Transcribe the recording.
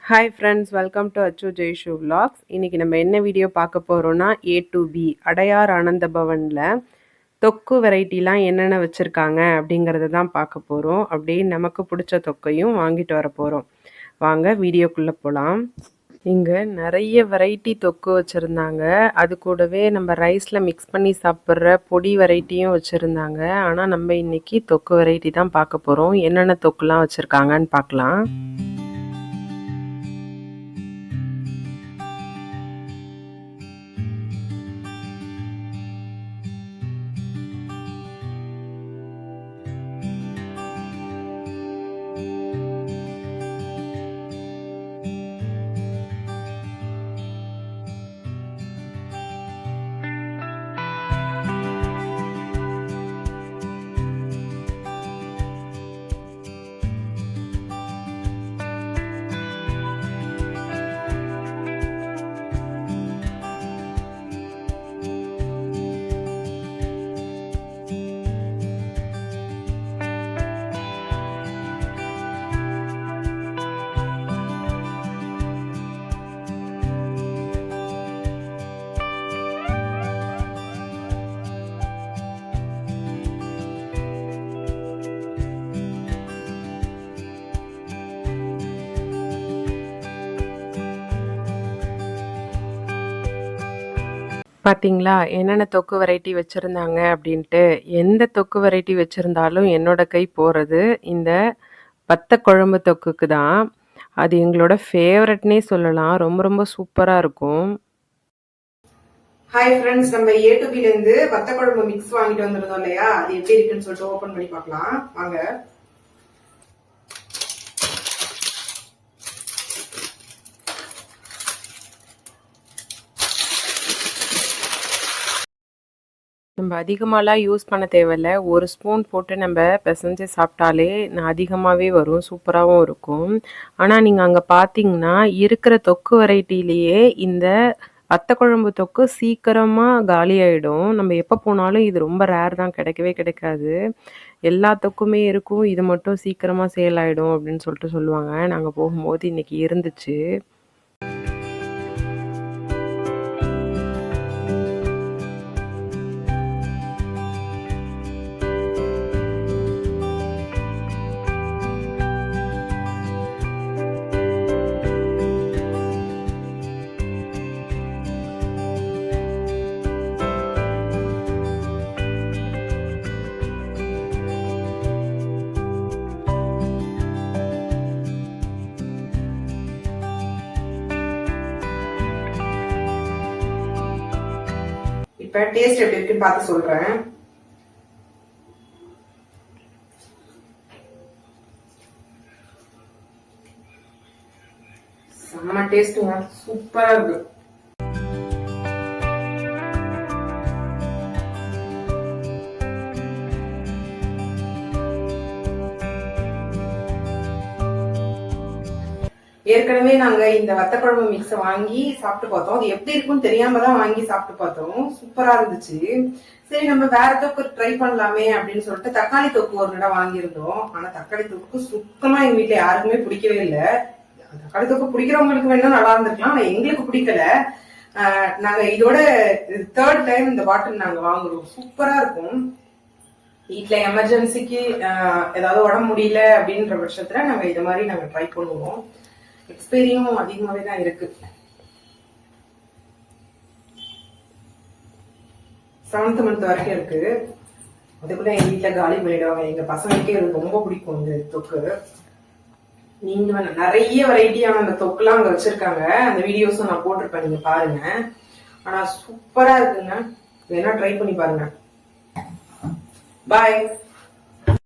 Hi friends, welcome to அச்சு Jaishu vlogs. இன்றைக்கி நம்ம என்ன வீடியோ பார்க்க போகிறோன்னா A to B Adyar Ananda பவனில் தொக்கு வெரைட்டிலாம் என்னென்ன வச்சுருக்காங்க அப்படிங்கிறத தான் பார்க்க போகிறோம். அப்படியே நமக்கு பிடிச்ச தொக்கையும் வாங்கிட்டு வர போகிறோம். வாங்க வீடியோக்குள்ளே போகலாம். இங்கே நிறைய வெரைட்டி தொக்கு வச்சுருந்தாங்க. அது கூடவே நம்ம ரைஸில் மிக்ஸ் பண்ணி சாப்பிட்ற பொடி வெரைட்டியும் வச்சுருந்தாங்க. ஆனால் நம்ம இன்றைக்கி தொக்கு வெரைட்டி தான் பார்க்க போகிறோம். என்னென்ன தொக்குலாம் வச்சுருக்காங்கன்னு பார்க்கலாம். பார்த்தீங்களா என்னென்ன தொக்கு வெரைட்டி வச்சுருந்தாங்க அப்படின்ட்டு. எந்த தொக்கு வெரைட்டி வச்சுருந்தாலும் என்னோட கை போகிறது இந்த வத்த குழம்பு தொக்குக்கு தான். அது எங்களோட ஃபேவரட்னே சொல்லலாம். ரொம்ப ரொம்ப சூப்பராக இருக்கும். ஹாய் ஃப்ரெண்ட்ஸ், நம்ம A to B லேருந்து வத்த குழம்பு மிக்ஸ் வாங்கிட்டு வந்துருந்தோம் இல்லையா, அது எப்படி இருக்குன்னு சொல்லிட்டு ஓப்பன் பண்ணி பார்க்கலாம் வாங்க. நம்ம அதிகமாகலாம் யூஸ் பண்ண தேவையில்ல. ஒரு ஸ்பூன் போட்டு நம்ம பிசைஞ்சு சாப்பிட்டாலே அதிகமாகவே வரும், சூப்பராகவும் இருக்கும். ஆனால் நீங்கள் அங்கே பார்த்தீங்கன்னா இருக்கிற தொக்கு வெரைட்டிலேயே இந்த வத்த குழம்பு தொக்கு சீக்கிரமாக காலி ஆகிடும். நம்ம எப்போ போனாலும் இது ரொம்ப ரேர் தான், கிடைக்கவே கிடைக்காது. எல்லா தொக்குமே இருக்கும், இது மட்டும் சீக்கிரமாக சேல் ஆகிடும் அப்படின்னு சொல்லிட்டு சொல்லுவாங்க. நாங்கள் போகும்போது இன்றைக்கி இருந்துச்சு. இப்ப டேஸ்ட் எப்படி இருக்குன்னு பார்த்து சொல்றேன். செம்ம டேஸ்ட்டுங்க, சூப்பரா இருக்கு. ஏற்கனவே நாங்க இந்த வத்த குழம்பு மிக்ஸ வாங்கி சாப்பிட்டு பார்த்தோம். அது எப்படி இருக்குன்னு தெரியாம தான் வாங்கி சாப்பிட்டு பார்த்தோம். சூப்பரா இருந்துச்சு. சரி நம்ம வேற தொக்கு ட்ரை பண்ணலாமே அப்படின்னு சொல்லிட்டு தக்காளி தொக்கு ஒரு தடவை வாங்கியிருந்தோம். ஆனா தக்காளி தொக்கு சுத்தமா எங்க வீட்டுல யாருக்குமே பிடிக்கவே இல்லை. தக்காளி தொக்கு பிடிக்கிறவங்களுக்கு வேணா நல்லா இருந்திருக்கலாம், ஆனா எங்களுக்கு பிடிக்கல. நாங்க இதோட 3rd டைம் இந்த பாட்டில் நாங்க வாங்குறோம். சூப்பரா இருக்கும். வீட்டுல எமர்ஜென்சிக்கு ஏதாவது உடம்பு முடியல அப்படின்ற பட்சத்துல நாங்க இது மாதிரி நாங்க ட்ரை பண்ணுவோம். எக்ஸ்பீரியும் அதிகமாவே தான் இருக்கு. 7th மந்த் வரைக்கும் இருக்கு. அதுக்குள்ள எங்க வீட்டுல காலி பண்ணிடுவாங்க. எங்க பசங்களுக்கே இது ரொம்ப பிடிக்கும் இந்த தொக்கு. நீங்க நிறைய வெரைட்டியான அந்த தொக்குலாம் அங்க வச்சிருக்காங்க. அந்த வீடியோஸும் நான் போட்டிருப்பேன், நீங்க பாருங்க. ஆனா சூப்பரா இருக்குங்க, வேணா ட்ரை பண்ணி பாருங்க. பாய்.